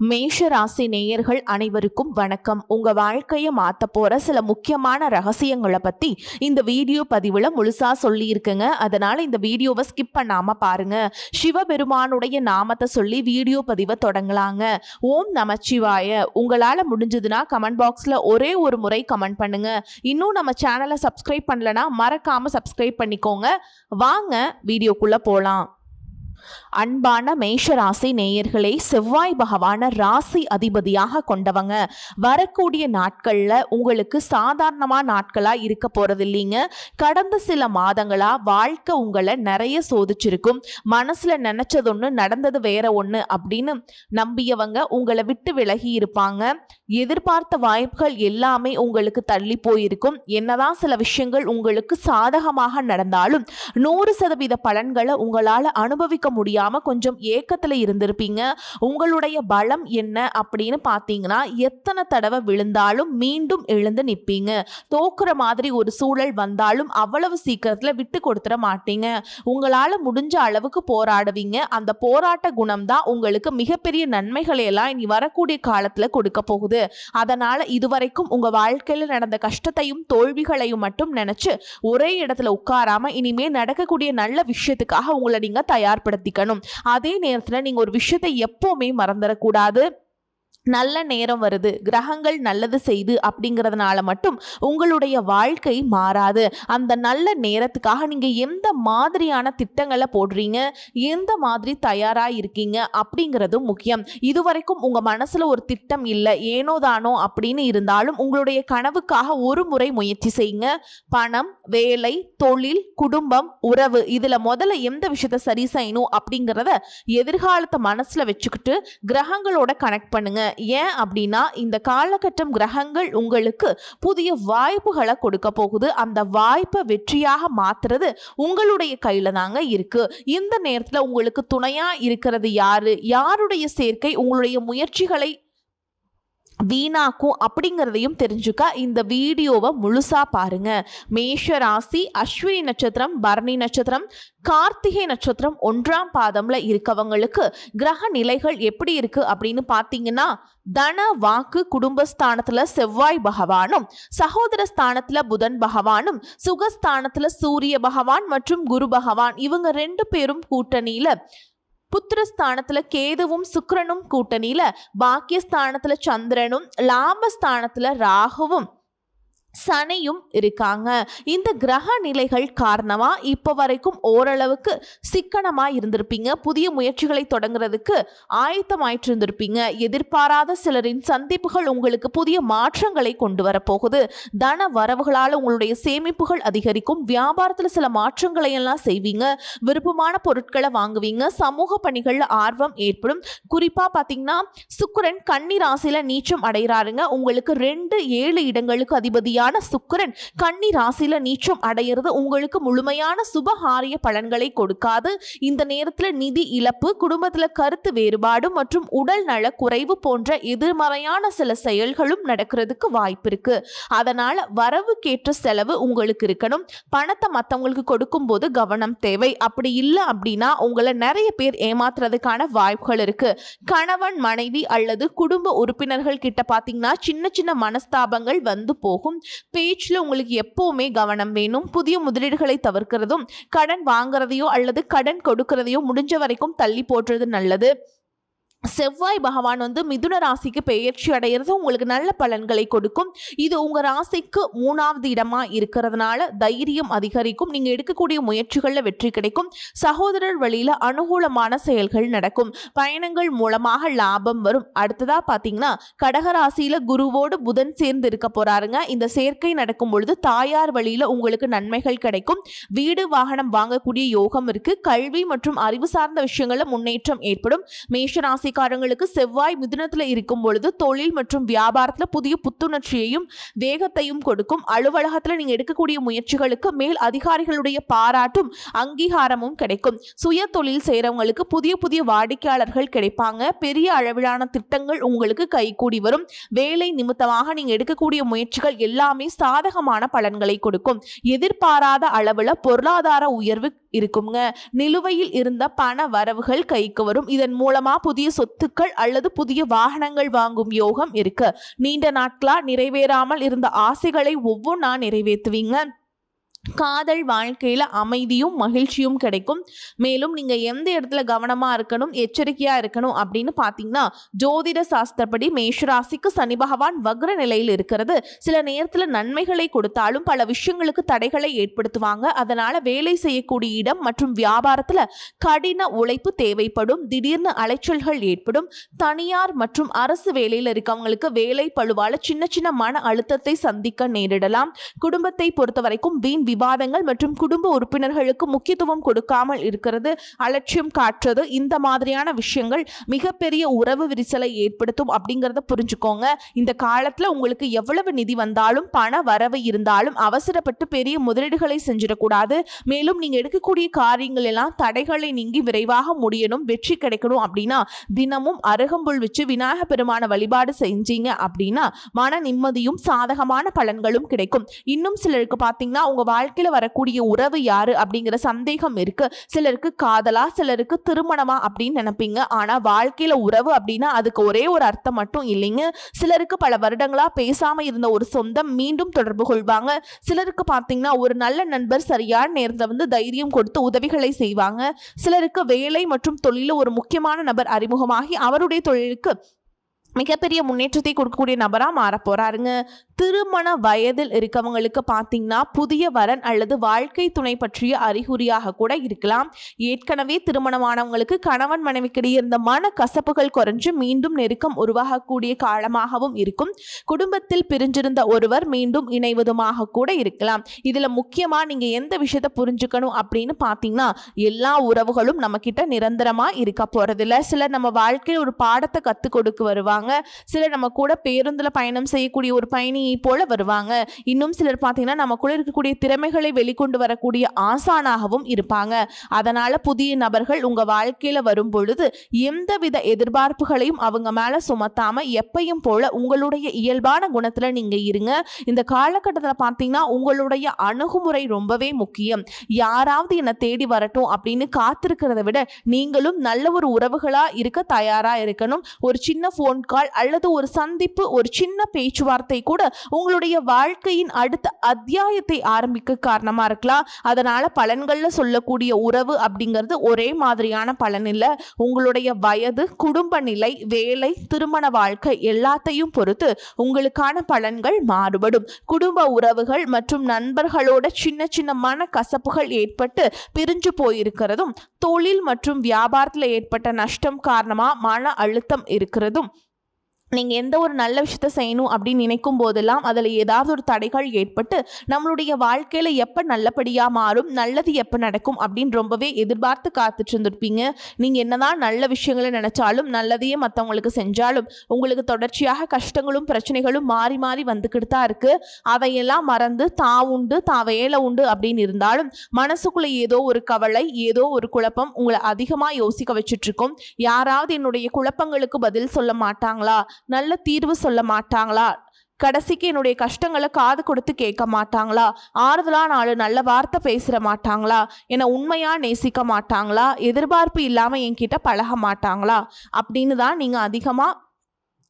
மேஷ ராசி நேயர்கள் அனைவருக்கும் வணக்கம். உங்க வாழ்க்கையை மாத்த போற சில முக்கியமான ரகசியங்களை பத்தி இந்த வீடியோ பதிவுல முழுசா சொல்லி இருக்குங்க. அதனால இந்த வீடியோவை ஸ்கிப் பண்ணாம பாருங்க. சிவபெருமானுடைய நாமத்தை சொல்லி வீடியோ பதிவை தொடங்கலாங்க. ஓம் நமச்சிவாய. உங்களால முடிஞ்சதுன்னா கமெண்ட் பாக்ஸ்ல ஒரே ஒரு முறை கமெண்ட் பண்ணுங்க. இன்னும் நம்ம சேனலை சப்ஸ்கிரைப் பண்ணலனா மறக்காம சப்ஸ்கிரைப் பண்ணிக்கோங்க. வாங்க வீடியோக்குள்ள போலாம். அன்பான மேஷராசி நேயர்களே, செவ்வாய் பகவான ராசி அதிபதியாக கொண்டவங்க. வரக்கூடிய நாட்கள்ல உங்களுக்கு சாதாரணமான நாட்களா இருக்க போறது இல்லைங்க. கடந்த சில மாதங்களா வாழ்க்கை உங்களை நிறைய சோதிச்சிருக்கும். மனசுல நினைச்சது ஒண்ணு நடந்தது வேற ஒண்ணு அப்படின்னு நம்பியவங்க உங்களை விட்டு விலகி இருப்பாங்க. எதிர்பார்த்த வாய்ப்புகள் எல்லாமே உங்களுக்கு தள்ளி போயிருக்கும். என்னதான் சில விஷயங்கள் உங்களுக்கு சாதகமாக நடந்தாலும் 100% பலன்களை உங்களால அனுபவிக்க முடியாம கொஞ்சம் ஏக்கத்துல இருந்திருப்பீங்க. உங்களுடைய பலம் என்ன அப்படின்னு பாத்தீங்கன்னா, எத்தனை தடவை விழுந்தாலும் மீண்டும் எழுந்து நிற்பீங்க. தோக்குற மாதிரி ஒரு சூழல் வந்தாலும் அவ்வளவு சீக்கிரத்துல விட்டு கொடுத்துட மாட்டீங்க. உங்களால முடிஞ்ச அளவுக்கு போராடுவீங்க. அந்த போராட்ட குணம் தான் உங்களுக்கு மிகப்பெரிய நன்மைகளை எல்லாம் இனி வரக்கூடிய காலத்துல கொடுக்க போகுது. அதனால இதுவரைக்கும் உங்க வாழ்க்கையில நடந்த கஷ்டத்தையும் தோல்விகளையும் மட்டும் நினைச்சு ஒரே இடத்துல உட்காராம இனிமே நடக்கக்கூடிய நல்ல விஷயத்துக்காக உங்களை நீங்க தயார்படுத்திக்கணும். அதே நேரத்துல நீங்க ஒரு விஷயத்தை எப்பவுமே மறந்துடக்கூடாது. நல்ல நேரம் வருது, கிரகங்கள் நல்லது செய்து அப்படிங்கிறதுனால மட்டும் உங்களுடைய வாழ்க்கை மாறாது. அந்த நல்ல நேரத்துக்காக நீங்க எந்த மாதிரியான திட்டங்களை போடுறீங்க, எந்த மாதிரி தயாரா இருக்கீங்க அப்படிங்கிறதும் முக்கியம். இதுவரைக்கும் உங்க மனசுல ஒரு திட்டம் இல்லை, ஏனோ தானோ அப்படின்னு இருந்தாலும் உங்களுடைய கனவுக்காக ஒரு முறை முயற்சி செய்யுங்க. பணம், வேலை, தொழில், குடும்பம், உறவு, இதுல முதல்ல எந்த விஷயத்த சரி செய்யணும் அப்படிங்கிறத எதிர்காலத்தை மனசுல வச்சுக்கிட்டு கிரகங்களோட கனெக்ட் பண்ணுங்க. ஏன் அப்படின்னா, இந்த காலகட்டம் கிரகங்கள் உங்களுக்கு புதிய வாய்ப்புகளை கொடுக்க போகுது. அந்த வாய்ப்பை வெற்றியாக மாத்துறது உங்களுடைய கையில தாங்க இருக்கு. இந்த நேரத்துல உங்களுக்கு துணையா இருக்கிறது யாரு, யாருடைய சேர்க்கை உங்களுடைய முயற்சிகளை வீணாக்கும் அப்படிங்கிறதையும் தெரிஞ்சுக்க இந்த வீடியோவை முழுசா பாருங்க. மேஷ ராசி அஸ்வினி நட்சத்திரம், பரணி நட்சத்திரம், கார்த்திகை நட்சத்திரம் 1ஆம் பாதம்ல இருக்கவங்களுக்கு கிரக நிலைகள் எப்படி இருக்கு அப்படின்னு பாத்தீங்கன்னா, தன வாக்கு குடும்பஸ்தானத்துல செவ்வாய் பகவானும், சகோதர ஸ்தானத்துல புதன் பகவானும், சுகஸ்தானத்துல சூரிய பகவான் மற்றும் குரு பகவான் இவங்க 2 பேரும் கூட்டணியில, புத்திரஸ்தானத்துல கேதுவும் சுக்கிரனும் கூட்டணியில, பாக்கியஸ்தானத்துல சந்திரனும், லாபஸ்தானத்துல ராகுவும் சனியும் இருக்காங்க. இந்த கிரக நிலைகள் காரணமா இப்ப வரைக்கும் ஓரளவுக்கு சிக்கனமா இருந்திருப்பீங்க. புதிய முயற்சிகளை தொடங்குறதுக்கு ஆயத்தமாயிட்டு இருந்திருப்பீங்க. எதிர்பாராத சிலரின் சந்திப்புகள் உங்களுக்கு புதிய மாற்றங்களை கொண்டு வரப்போகுது. தன வரவுகளால் உங்களுடைய சேமிப்புகள் அதிகரிக்கும். வியாபாரத்துல சில மாற்றங்களை எல்லாம் செய்வீங்க. விருப்பமான பொருட்களை வாங்குவீங்க. சமூக பணிகள்ல ஆர்வம் ஏற்படும். குறிப்பா பாத்தீங்கன்னா, சுக்கிரன் கன்னி ராசியில நீச்சம் அடைகிறாருங்க. உங்களுக்கு 2-7 இடங்களுக்கு அதிபதியா சுக்கிரன் கன்னி ராசியில நீச்சம் அடையிறது உங்களுக்கு முழுமையான சுபகாரிய பலன்களை கொடுக்காது. இந்த நேரத்துல நிதி இழப்பு, குடும்பத்துல கருத்து வேறுபாடு மற்றும் உடல் நல குறைவு போன்ற எதிர்மறையான சில செயல்களும் நடக்கிறதுக்கு வாய்ப்பு இருக்கு. அதனால வரவுக்கேற்ற செலவு உங்களுக்கு இருக்கணும். பணத்தை மற்றவங்களுக்கு கொடுக்கும் போது கவனம் தேவை. அப்படி இல்லை அப்படின்னா உங்களை நிறைய பேர் ஏமாத்துறதுக்கான வாய்ப்புகள் இருக்கு. கணவன், மனைவி அல்லது குடும்ப உறுப்பினர்கள் கிட்ட பாத்தீங்கன்னா சின்ன சின்ன மனஸ்தாபங்கள் வந்து போகும். பேச்சில் உங்களுக்கு எப்பவுமே கவனம் வேணும். புதிய முதலீடுகளை தவிர்க்கிறதும், கடன் வாங்குறதையோ அல்லது கடன் கொடுக்கிறதையோ முடிஞ்ச வரைக்கும் தள்ளி போடுறது நல்லது. செவ்வாய் பகவான் மிதுன ராசிக்கு பெயர்ச்சி அடைகிறது உங்களுக்கு நல்ல பலன்களை கொடுக்கும். இது உங்க ராசிக்கு 3ஆவது இடமா இருக்கிறதுனால தைரியம் அதிகரிக்கும். நீங்க எடுக்கக்கூடிய முயற்சிகள்ல வெற்றி கிடைக்கும். சகோதரர் வழியில அனுகூலமான செயல்கள் நடக்கும். பயணங்கள் மூலமாக லாபம் வரும். அடுத்ததா பாத்தீங்கன்னா, கடகராசியில குருவோடு புதன் சேர்ந்து இருக்க போறாருங்க. இந்த சேர்க்கை நடக்கும் பொழுது தாயார் வழியில உங்களுக்கு நன்மைகள் கிடைக்கும். வீடு வாகனம் வாங்கக்கூடிய யோகம் இருக்கு. கல்வி மற்றும் அறிவு சார்ந்த விஷயங்கள்ல முன்னேற்றம் ஏற்படும். மேஷராசி காரங்களுக்கு செவ்வாய் மிதுனத்துல இருக்கும் பொழுது தொழில் மற்றும் வியாபாரத்துல புதிய புத்துணர்ச்சியையும் வேகத்தையும் கொடுக்கும். அலுவலகத்துல நீங்க எடுக்கக்கூடிய முயற்சிகளுக்கு மேல் அதிகாரிகளுடைய பாராட்டும் அங்கீகாரமும் கிடைக்கும். சுய தொழில் செய்யறவங்களுக்கு புதிய புதிய வாடிக்கையாளர்கள் கிடைப்பாங்க. பெரிய அளவிலான திட்டங்கள் உங்களுக்கு கைகூடி வரும். வேலை நிமித்தமாக நீங்க எடுக்கக்கூடிய முயற்சிகள் எல்லாமே சாதகமான பலன்களை கொடுக்கும். எதிர்பாராத அளவுல பொருளாதார உயர்வு இருக்குங்க. நிலுவையில் இருந்த பண வரவுகள் கைக்கு வரும். இதன் மூலமா புதிய சொத்துக்கள் அல்லது புதிய வாகனங்கள் வாங்கும் யோகம் இருக்கு. நீண்ட நாட்களா நிறைவேறாமல் இருந்த ஆசைகளை ஒவ்வொன்றா நிறைவேற்றுவீங்க. காதல் வாழ்க்கையில அமைதியும் மகிழ்ச்சியும் கிடைக்கும். மேலும் நீங்க எந்த இடத்துல கவனமா இருக்கணும், எச்சரிக்கையா இருக்கணும் அப்படின்னு பாத்தீங்கன்னா, ஜோதிட சாஸ்திரப்படி மேஷராசிக்கு சனி பகவான் வக்ர நிலையில் இருக்கிறது சில நேரத்துல நன்மைகளை கொடுத்தாலும் பல விஷயங்களுக்கு தடைகளை ஏற்படுத்துவாங்க. அதனால வேலை செய்யக்கூடிய இடம் மற்றும் வியாபாரத்துல கடின உழைப்பு தேவைப்படும். திடீர்னு அலைச்சல்கள் ஏற்படும். தனியார் மற்றும் அரசு வேலையில் இருக்கவங்களுக்கு வேலை பழுவால சின்ன சின்ன மன அழுத்தத்தை சந்திக்க நேரிடலாம். குடும்பத்தை பொறுத்த வரைக்கும் வீண் விவாதங்கள் மற்றும் குடும்ப உறுப்பினர்களுக்கு முக்கியத்துவம் கொடுக்காமல் இருக்கிறது, அலட்சியம் காட்டுறது, இந்த மாதிரியான விஷயங்கள் மிகப்பெரிய உறவு விரிசலை ஏற்படுத்தும் அப்படிங்கிறத புரிஞ்சுக்கோங்க. இந்த காலத்துல உங்களுக்கு எவ்வளவு நிதி வந்தாலும் பண வரவு இருந்தாலும் அவசரப்பட்டு பெரிய முதலீடுகளை செஞ்சிடக்கூடாது. மேலும் நீங்க எடுக்கக்கூடிய காரியங்கள் எல்லாம் தடைகளை நீங்கி விரைவாக முடியணும், வெற்றி கிடைக்கணும் அப்படின்னா தினமும் அருகம்புல் வச்சு விநாயக பெருமான வழிபாடு செஞ்சீங்க அப்படின்னா மன நிம்மதியும் சாதகமான பலன்களும் கிடைக்கும். இன்னும் சிலருக்கு பார்த்தீங்கன்னா உங்க வாழ்க்கையில வரக்கூடிய உறவு யாரு அப்படிங்கிற சந்தேகம் இருக்கு. சிலருக்கு காதலா, சிலருக்கு திருமணமா அப்படின்னு நினைப்பீங்க. ஆனா வாழ்க்கையில உறவு அப்படின்னா அதுக்கு ஒரே ஒரு அர்த்தம் மட்டும் இல்லைங்க. சிலருக்கு பல வருடங்களா பேசாம இருந்த ஒரு சொந்தம் மீண்டும் தொடர்பு கொள்வாங்க. சிலருக்கு பார்த்தீங்கன்னா ஒரு நல்ல நண்பர் சரியான நேரத்தில் தைரியம் கொடுத்து உதவிகளை செய்வாங்க. சிலருக்கு வேலை மற்றும் தொழில ஒரு முக்கியமான நபர் அறிமுகமாகி அவருடைய தொழிலுக்கு மிகப்பெரிய முன்னேற்றத்தை கொடுக்கக்கூடிய நபரா மாற போறாருங்க. திருமண வயதில் இருக்கவங்களுக்கு பார்த்தீங்கன்னா புதிய வரன் அல்லது வாழ்க்கை துணை பற்றிய அறிகுறியாக கூட இருக்கலாம். ஏற்கனவே திருமணமானவங்களுக்கு கணவன் மனைவிக்கிடையே இருந்த மன கசப்புகள் குறைஞ்சு மீண்டும் நெருக்கம் உருவாகக்கூடிய காலமாகவும் இருக்கும். குடும்பத்தில் பிரிஞ்சிருந்த ஒருவர் மீண்டும் இணைவதுமாக கூட இருக்கலாம். இதுல முக்கியமா நீங்க எந்த விஷயத்த புரிஞ்சுக்கணும் அப்படின்னு பார்த்தீங்கன்னா, எல்லா உறவுகளும் நம்ம கிட்ட நிரந்தரமா இருக்க போறதில்ல. சிலர் நம்ம வாழ்க்கையில் ஒரு பாடத்தை கற்றுக் கொடுக்க வருவாங்க. சிலர் நம்ம கூட பேருந்துல பயணம் செய்யக்கூடிய ஒரு பயணியை போல வருவாங்க. இன்னும் சிலர் பார்த்தீங்கன்னா நமக்குள்ள இருக்கக்கூடிய திறமைகளை வெளிக்கொண்டு வரக்கூடிய ஆசானாகவும் இருப்பாங்க. அதனால புதிய நபர்கள் உங்க வாழ்க்கையில வரும் பொழுது எந்தவித எதிர்பார்ப்புகளையும் அவங்க மேல சுமத்தாம எப்பையும் போல உங்களுடைய இயல்பான குணத்துல நீங்க இருங்க. இந்த காலகட்டத்தில் பார்த்தீங்கன்னா உங்களுடைய அணுகுமுறை ரொம்பவே முக்கியம். யாராவது என்னை தேடி வரட்டும் அப்படின்னு காத்திருக்கிறத விட நீங்களும் நல்ல ஒரு உறவுகளா இருக்க தயாரா இருக்கணும். ஒரு சின்ன போன் கால் அல்லது ஒரு சந்திப்பு, ஒரு சின்ன பேச்சுவார்த்தை கூட உங்களுடைய வாழ்க்கையின் அடுத்த அத்தியாயத்தை ஆரம்பிக்க காரணமா இருக்கலாம். அதனால பலன்கள்ல சொல்லக்கூடிய உறவு அப்படிங்கிறது ஒரே மாதிரியான பலன் இல்லை. உங்களுடைய வயது, குடும்ப நிலை, வேலை, திருமண வாழ்க்கை எல்லாத்தையும் பொறுத்து உங்களுக்கான பலன்கள் மாறுபடும். குடும்ப உறவுகள் மற்றும் நண்பர்களோட சின்ன சின்ன மன கசப்புகள் ஏற்பட்டு பிரிஞ்சு போயிருக்கிறதும், தொழில் மற்றும் வியாபாரத்தில் ஏற்பட்ட நஷ்டம் காரணமா மன அழுத்தம் இருக்கிறதும், நீங்கள் எந்த ஒரு நல்ல விஷயத்த செய்யணும் அப்படின்னு நினைக்கும் போதெல்லாம் அதில் ஏதாவது ஒரு தடைகள் ஏற்பட்டு நம்மளுடைய வாழ்க்கையில் எப்போ நல்லபடியாக மாறும், நல்லது எப்போ நடக்கும் அப்படின்னு ரொம்பவே எதிர்பார்த்து காத்துட்டு இருந்திருப்பீங்க. நீங்கள் என்னதான் நல்ல விஷயங்களை நினச்சாலும், நல்லதையே மற்றவங்களுக்கு செஞ்சாலும் உங்களுக்கு தொடர்ச்சியாக கஷ்டங்களும் பிரச்சனைகளும் மாறி மாறி வந்துக்கிட்டு தான் இருக்குது. அதையெல்லாம் மறந்து தான் உண்டு, தான் வேலை உண்டு அப்படின்னு இருந்தாலும் மனசுக்குள்ளே ஏதோ ஒரு கவலை, ஏதோ ஒரு குழப்பம் உங்களை அதிகமாக யோசிக்க வச்சுட்ருக்கோம். யாராவது என்னுடைய குழப்பங்களுக்கு பதில் சொல்ல மாட்டாங்களா, நல்ல தீர்வு சொல்ல மாட்டாங்களா, கடைசிக்கு என்னுடைய கஷ்டங்களை காது கொடுத்து கேட்க மாட்டாங்களா, ஆறுதலா 4 நல்ல வார்த்தை பேசுற மாட்டாங்களா, என்னை உண்மையா நேசிக்க மாட்டாங்களா, எதிர்பார்ப்பு இல்லாமல் என்கிட்ட பழக மாட்டாங்களா அப்படின்னு தான் நீங்கள் அதிகமாக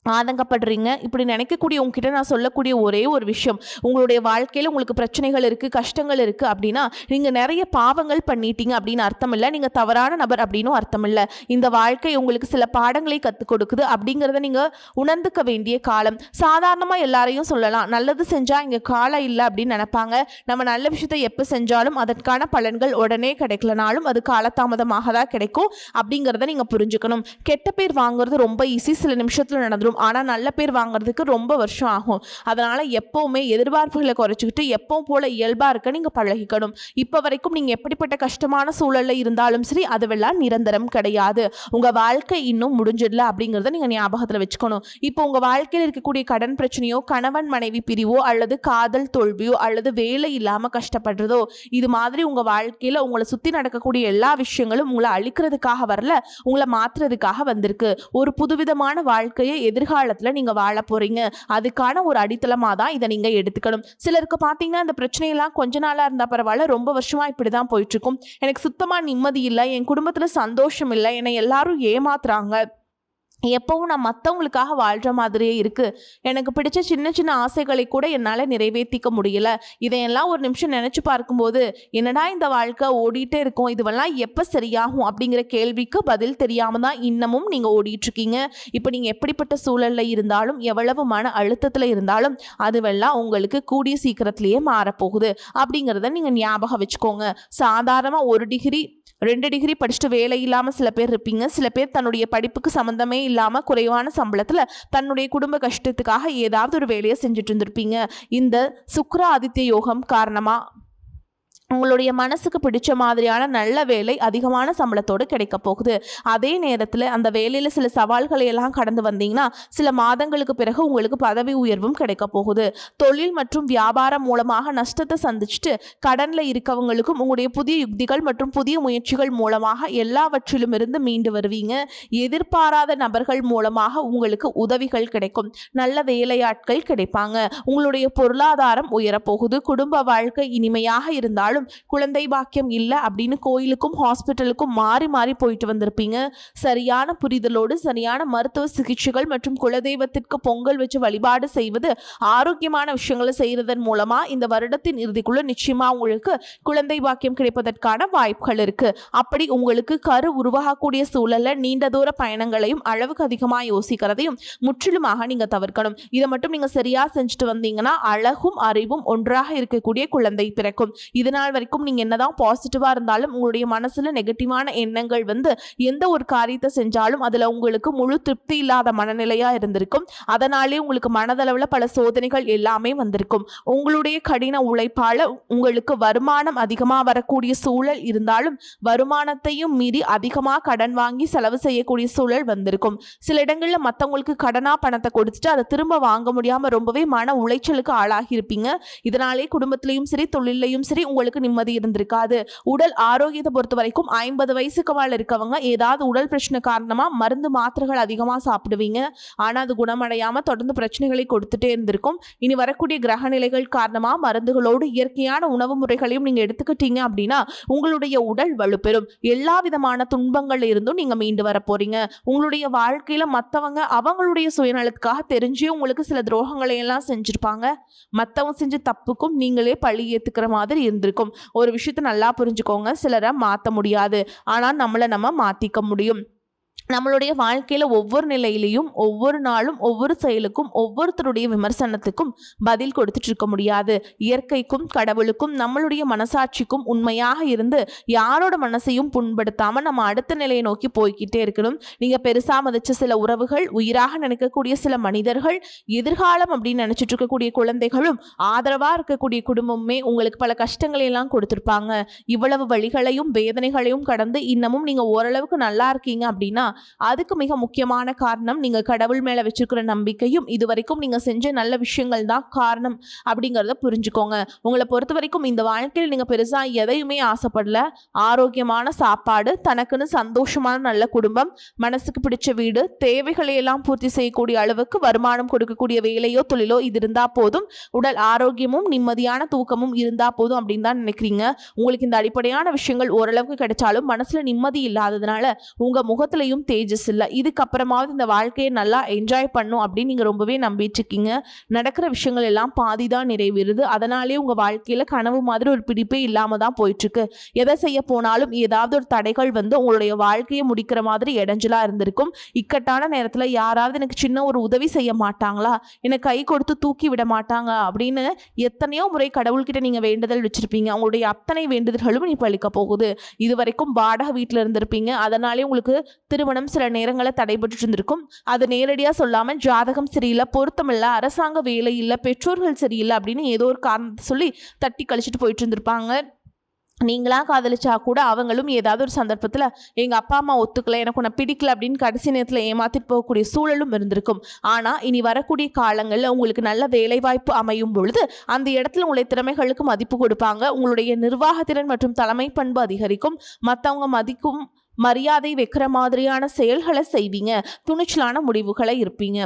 ஆதங்கப்படுறீங்க. இப்படி நினைக்கக்கூடிய உங்ககிட்ட நான் சொல்லக்கூடிய ஒரே ஒரு விஷயம், உங்களுடைய வாழ்க்கையில் உங்களுக்கு பிரச்சனைகள் இருக்குது, கஷ்டங்கள் இருக்குது அப்படின்னா நீங்கள் நிறைய பாவங்கள் பண்ணிட்டீங்க அப்படின்னு அர்த்தம் இல்லை. நீங்கள் தவறான நபர் அப்படின்னும் அர்த்தம் இல்லை. இந்த வாழ்க்கை உங்களுக்கு சில பாடங்களை கற்றுக் கொடுக்குது அப்படிங்கிறத நீங்கள் உணர்ந்துக்க வேண்டிய காலம். சாதாரணமாக எல்லாரையும் சொல்லலாம், நல்லது செஞ்சால் இங்கே காலம் இல்லை அப்படின்னு நினைப்பாங்க. நம்ம நல்ல விஷயத்தை எப்போ செஞ்சாலும் அதற்கான பலன்கள் உடனே கிடைக்கலனாலும் அது காலதாமதமாக தான் கிடைக்கும் அப்படிங்கிறத நீங்கள் புரிஞ்சுக்கணும். கெட்ட பேர் வாங்குறது ரொம்ப ஈஸி, சில நிமிஷத்தில் நடந்துடும். ஆனால் நல்ல பேர் வாங்குறதுக்கு ரொம்ப வருஷம் ஆகும். அதனால் எப்போவுமே எதிர்பார்ப்புகளை குறைச்சிக்கிட்டு எப்பவும் போல இயல்பாக இருக்க நீங்கள் பழகிக்கணும். இப்போ வரைக்கும் நீங்கள் எப்படிப்பட்ட கஷ்டமான சூழலில் இருந்தாலும் சரி, அதுவெல்லாம் நிரந்தரம் கிடையாது. உங்கள் வாழ்க்கை இன்னும் முடிஞ்சிடல அப்படிங்கிறத நீங்கள் ஞாபகத்தில் வச்சுக்கணும். இப்போ உங்கள் வாழ்க்கையில் இருக்கக்கூடிய கடன் பிரச்சனையோ, கணவன் மனைவி பிரிவோ, அல்லது காதல் தோல்வியோ, அல்லது வேலை இல்லாமல் கஷ்டப்படுறதோ, இது மாதிரி உங்கள் வாழ்க்கையில் உங்களை சுற்றி நடக்கக்கூடிய எல்லா விஷயங்களும் உங்களை அழிக்கிறதுக்காக வரல, உங்களை மாற்றுறதுக்காக வந்திருக்கு. ஒரு புதுவிதமான வாழ்க்கையை எதிர்காலத்தில் நீங்கள் வாழ போகிறீங்க. அதுக்கான ஒரு அடித்தளமாக தான் இதை நீங்கள் எடுத்துக்கணும். சிலருக்கு பார்த்தீங்கன்னா இந்த பிரச்சனையெல்லாம் கொஞ்ச நாளாக இருந்தால் பரவாயில்ல, ரொம்ப வருஷமாக இப்படி தான் போயிட்டுருக்கும். எனக்கு சுத்தமாக நிம்மதி இல்லை, என் குடும்பத்தில் சந்தோஷம் இல்லை, என்னை எல்லாரும் ஏமாத்துறாங்க, எப்பவும் நான் மற்றவங்களுக்காக வாழ்கிற மாதிரியே இருக்குது, எனக்கு பிடிச்ச சின்ன சின்ன ஆசைகளை கூட என்னால் நிறைவேற்றிக்க முடியல, இதையெல்லாம் ஒரு நிமிஷம் நினச்சி பார்க்கும்போது என்னடா இந்த வாழ்க்கை ஓடிட்டே இருக்கும், இதுவெல்லாம் எப்போ சரியாகும் அப்படிங்கிற கேள்விக்கு பதில் தெரியாமல் தான் இன்னமும் நீங்கள் ஓடிட்டுருக்கீங்க. இப்போ நீங்கள் எப்படிப்பட்ட சூழலில் இருந்தாலும், எவ்வளவு மன அழுத்தத்தில் இருந்தாலும் அதுவெல்லாம் உங்களுக்கு கூடிய சீக்கிரத்திலேயே மாறப்போகுது அப்படிங்கிறத நீங்கள் ஞாபகம் வச்சுக்கோங்க. சாதாரணமாக 1 டிகிரி 2 டிகிரி படிச்சுட்டு வேலை இல்லாமல் சில பேர் இருப்பீங்க. சில பேர் தன்னுடைய படிப்புக்கு சம்மந்தமே இல்லாமல் குறைவான சம்பளத்தில் தன்னுடைய குடும்ப கஷ்டத்துக்காக ஏதாவது ஒரு வேலையை செஞ்சுட்டு இருந்திருப்பீங்க. இந்த சுக்கிர ஆதித்ய யோகம் காரணமாக உங்களுடைய மனசுக்கு பிடிச்ச மாதிரியான நல்ல வேலை அதிகமான சம்பளத்தோடு கிடைக்க போகுது. அதே நேரத்தில் அந்த வேலையில் சில சவால்களை எல்லாம் கடந்து வந்தீங்கன்னா சில மாதங்களுக்கு பிறகு உங்களுக்கு பதவி உயர்வும் கிடைக்க போகுது. தொழில் மற்றும் வியாபாரம் மூலமாக நஷ்டத்தை சந்திச்சுட்டு கடனில் இருக்கவங்களுக்கும் உங்களுடைய புதிய யுக்திகள் மற்றும் புதிய முயற்சிகள் மூலமாக எல்லாவற்றிலும் இருந்து மீண்டு வருவீங்க. எதிர்பாராத நபர்கள் மூலமாக உங்களுக்கு உதவிகள் கிடைக்கும். நல்ல வேலையாட்கள் கிடைப்பாங்க. உங்களுடைய பொருளாதாரம் உயரப்போகுது. குடும்ப வாழ்க்கை இனிமையாக இருந்தாலும் குழந்தை பாக்கியம் இல்லை அப்படின்னு கோயிலுக்கும் ஹாஸ்பிட்டலுக்கும் மாறி மாறி போயிட்டு வந்திருப்பீங்க. சரியான புரிதலோடு சரியான மருத்துவ சிகிச்சைகள் மற்றும் குலதெய்வத்திற்கு பொங்கல் வச்சு வழிபாடு செய்வது, ஆரோக்கியமான விஷயங்களை செய்யறதன் மூலமா இந்த வருடத்தின் இறுதிக்குள்ள நிச்சயமா உங்களுக்கு குழந்தை பாக்கியம் கிடைப்பதற்கான வாய்ப்புகள் இருக்கு. அப்படி உங்களுக்கு கரு உருவாகக்கூடிய சூழல்ல நீண்ட தூர பயணங்களையும் அளவுக்கு அதிகமாக யோசிக்கிறதையும் முற்றிலுமாக நீங்க தவிர்க்கணும். இதை மட்டும் நீங்க சரியா செஞ்சுட்டு வந்தீங்கன்னா அழகும் அறிவும் ஒன்றாக இருக்கக்கூடிய குழந்தை பிறக்கும். இதனால் வரைக்கும் நீங்க என்னதான் பாசிட்டிவா இருந்தாலும் உங்களுடைய மனசுல நெகட்டிவான எண்ணங்கள் வந்து எந்த ஒரு காரியத்தை செஞ்சாலும் அதுல உங்களுக்கு முழு திருப்தி இல்லாத மனநிலையா இருந்திருக்கும். அதனாலே உங்களுக்கு மனதளவுல பல சோதனைகள் எல்லாமே வந்திருக்கும். உங்களுடைய கடின உழைப்பால உங்களுக்கு வருமானம் அதிகமா வரக்கூடிய சூழல் இருந்தாலும் வருமானத்தையும் மீறி அதிகமா கடன் வாங்கி செலவு செய்யக்கூடிய சூழல் வந்திருக்கும். சில இடங்கள்ல மற்றவங்களுக்கு கடனா பணத்தை கொடுத்துட்டு அதை திரும்ப வாங்க முடியாம ரொம்பவே மன உளைச்சலுக்கு ஆளாகி இருப்பீங்க. இதனாலே குடும்பத்திலையும் சரி தொழிலையும் சரி உங்களுக்கு நிம்மதி இருந்திருக்காது. உடல் ஆரோக்கியத்தை பொறுத்த வரைக்கும் 50 வயசுக்கு மேல இருக்கவங்க ஏதாவது உடல் பிரச்சனை காரணமா மருந்து மாத்திரைகள் அதிகமா சாப்பிடுவீங்க. ஆனா அது குணமடையாம தொடர்ந்து பிரச்சனைகளை கொடுத்துட்டே இருந்திருக்கும். இனி வரக்கூடிய கிரக நிலைகள் காரணமா மருந்துகளோடு இயற்கையான உணவு முறைகளையும் நீங்க எடுத்துக்கிட்டீங்க அப்படின்னா உங்களுடைய உடல் வலுப்பெறும். எல்லா விதமான துன்பங்கள்ல இருந்தும் நீங்க மீண்டு வர போறீங்க. உங்களுடைய வாழ்க்கையில மத்தவங்க அவங்களுடைய சுயநலத்துக்காக தெரிஞ்சே உங்களுக்கு சில துரோகங்களை எல்லாம் செஞ்சிருப்பாங்க. மத்தவங்க செஞ்ச தப்புக்கும் நீங்களே பழி ஏத்துக்கிற மாதிரி இருந்திருக்கும். ஒரு விஷயத்தை நல்லா புரிஞ்சுக்கோங்க, சிலரை மாற்ற முடியாது, ஆனால் நம்மளை நம்ம மாற்றிக்க முடியும். நம்மளுடைய வாழ்க்கையில ஒவ்வொரு நிலையிலையும் ஒவ்வொரு நாளும் ஒவ்வொரு செயலுக்கும் ஒவ்வொருத்தருடைய விமர்சனத்துக்கும் பதில் கொடுத்துட்டு இருக்க முடியாது. இயற்கைக்கும் கடவுளுக்கும் நம்மளுடைய மனசாட்சிக்கும் உண்மையாக இருந்து யாரோட மனசையும் புண்படுத்தாம நம்ம அடுத்த நிலையை நோக்கி போய்கிட்டே இருக்கணும். நீங்க பெருசா மதிச்ச சில உறவுகள், உயிராக நினைக்கக்கூடிய சில மனிதர்கள், எதிர்காலம் அப்படின்னு நினைச்சிட்டு இருக்கக்கூடிய குழந்தைகளும் ஆதரவா இருக்கக்கூடிய குடும்பமுமே உங்களுக்கு பல கஷ்டங்களை எல்லாம் கொடுத்திருப்பாங்க. இவ்வளவு வழிகளையும் வேதனைகளையும் கடந்து இன்னமும் நீங்க ஓரளவுக்கு நல்லா இருக்கீங்க அப்படின்னா அதுக்கு மிக முக்கியமான காரணம் நீங்க கடவுள் மேல வச்சிருக்கிற நம்பிக்கையும் இதுவரைக்கும் நீங்க செஞ்ச நல்ல விஷயங்கள் தான் காரணம் அப்படிங்கறத புரிஞ்சுக்கோங்க. உங்களை பொறுத்த வரைக்கும் இந்த வாழ்க்கையில் நீங்க பெருசா எதையுமே ஆசைப்படல. ஆரோக்கியமான சாப்பாடு, தனக்குன்னு சந்தோஷமான நல்ல குடும்பம், மனசுக்கு பிடிச்ச வீடு, தேவைகளை எல்லாம் பூர்த்தி செய்யக்கூடிய அளவுக்கு வருமானம் கொடுக்கக்கூடிய வேலையோ தொழிலோ இது இருந்தா போதும். உடல் ஆரோக்கியமும் நிம்மதியான தூக்கமும் இருந்தா போதும் அப்படின்னு தான் நினைக்கிறீங்க. உங்களுக்கு இந்த அடிப்படையான விஷயங்கள் ஓரளவுக்கு கிடைச்சாலும் மனசுல நிம்மதி இல்லாததுனால உங்க முகத்திலையும் தேஜஸ் இல்லை. இதுக்கப்புறமாவது இந்த வாழ்க்கையை நல்லா என்ஜாய் பண்ணும் அப்படின்னு நீங்கள் ரொம்பவே நம்பிட்டு இருக்கீங்க. நடக்கிற விஷயங்கள் எல்லாம் பாதி தான் நிறைவேறுது. அதனாலே உங்கள் வாழ்க்கையில் கனவு மாதிரி ஒரு பிடிப்பே இல்லாமல் தான் போயிட்டுருக்கு. எதை செய்ய போனாலும் ஏதாவது ஒரு தடைகள் வந்து உங்களுடைய வாழ்க்கையை முடிக்கிற மாதிரி இடைஞ்சலாக இருந்திருக்கும். இக்கட்டான நேரத்தில் யாராவது எனக்கு சின்ன ஒரு உதவி செய்ய மாட்டாங்களா, எனக்கு கை கொடுத்து தூக்கி விட மாட்டாங்க அப்படின்னு எத்தனையோ முறை கடவுள்கிட்ட நீங்கள் வேண்டுதல் வச்சுருப்பீங்க. உங்களுடைய அத்தனை வேண்டுதல்களும் நீ பழிக்க போகுது. இது வரைக்கும் வாடகை வீட்டில் இருந்திருப்பீங்க. அதனாலே உங்களுக்கு திருமணம் சில நேரங்களில் தடைபட்டு இருந்திருக்கும். அது நேரடியாக சொல்லாமல் ஜாதகம் சரியில்லை, பொருத்தமில்லை, அரசாங்க வேலை இல்லை, பெற்றோர்கள் சரியில்லை அப்படின்னு ஏதோ ஒரு காரணத்தை சொல்லி தட்டி கழிச்சிட்டு போயிட்டு இருந்திருப்பாங்க. நீங்களா காதலிச்சா கூட அவங்களும் ஏதாவது ஒரு சந்தர்ப்பத்தில் எங்கள் அப்பா அம்மா ஒத்துக்கல, எனக்கு உன்னை பிடிக்கல அப்படின்னு கடைசி நேரத்தில் ஏமாத்திட்டு போகக்கூடிய சூழலும் இருந்திருக்கும். ஆனால் இனி வரக்கூடிய காலங்களில் உங்களுக்கு நல்ல வேலைவாய்ப்பு அமையும் பொழுது அந்த இடத்துல உங்களுடைய திறமைகளுக்கு மதிப்பு கொடுப்பாங்க. உங்களுடைய நிர்வாகத்திறன் மற்றும் தலைமை பண்பு அதிகரிக்கும். மற்றவங்க மதிக்கும் மரியாதை வைக்கிற மாதிரியான செயல்களை செய்வீங்க. துணிச்சலான முடிவுகளை இருப்பீங்க.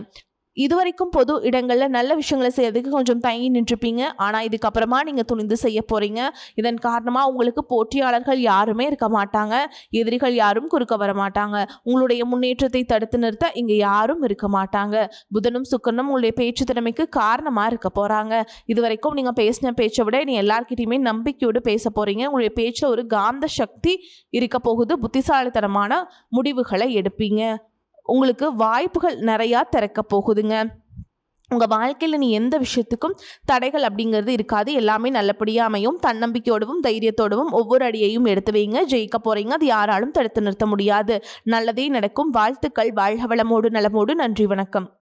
இதுவரைக்கும் பொது இடங்கள்ல நல்ல விஷயங்களை செய்யறதுக்கு கொஞ்சம் தயங்கி நின்றுப்பீங்க. ஆனா இதுக்கப்புறமா நீங்க துணிந்து செய்ய போறீங்க. இதன் காரணமா உங்களுக்கு போட்டியாளர்கள் யாருமே இருக்க மாட்டாங்க. எதிரிகள் யாரும் குறுக்க வர மாட்டாங்க. உங்களுடைய முன்னேற்றத்தை தடுத்து நிறுத்த இங்க யாரும் இருக்க மாட்டாங்க. புதனும் சுக்கிரனும் உங்களுடைய பேச்சு திறமைக்கு காரணமா இருக்க போறாங்க. இதுவரைக்கும் நீங்க பேசின பேச்சை விட நீ எல்லார்கிட்டயுமே நம்பிக்கையோடு பேச போறீங்க. உங்களுடைய பேச்சுல ஒரு காந்த சக்தி இருக்க போகுது. புத்திசாலித்தனமான முடிவுகளை எடுப்பீங்க. உங்களுக்கு வாய்ப்புகள் நிறையா திறக்க போகுதுங்க. உங்கள் வாழ்க்கையில் நீ எந்த விஷயத்துக்கும் தடைகள் அப்படிங்கிறது இருக்காது. எல்லாமே நல்லபடியாக அமையும். தன்னம்பிக்கையோடவும் தைரியத்தோடவும் ஒவ்வொரு அடியையும் எடுத்து வைங்க. ஜெயிக்க போகிறீங்க. அது யாராலும் தடுத்து நிறுத்த முடியாது. நல்லதே நடக்கும். வாழ்த்துக்கள். வாழ்க வளமோடு நலமோடு. நன்றி, வணக்கம்.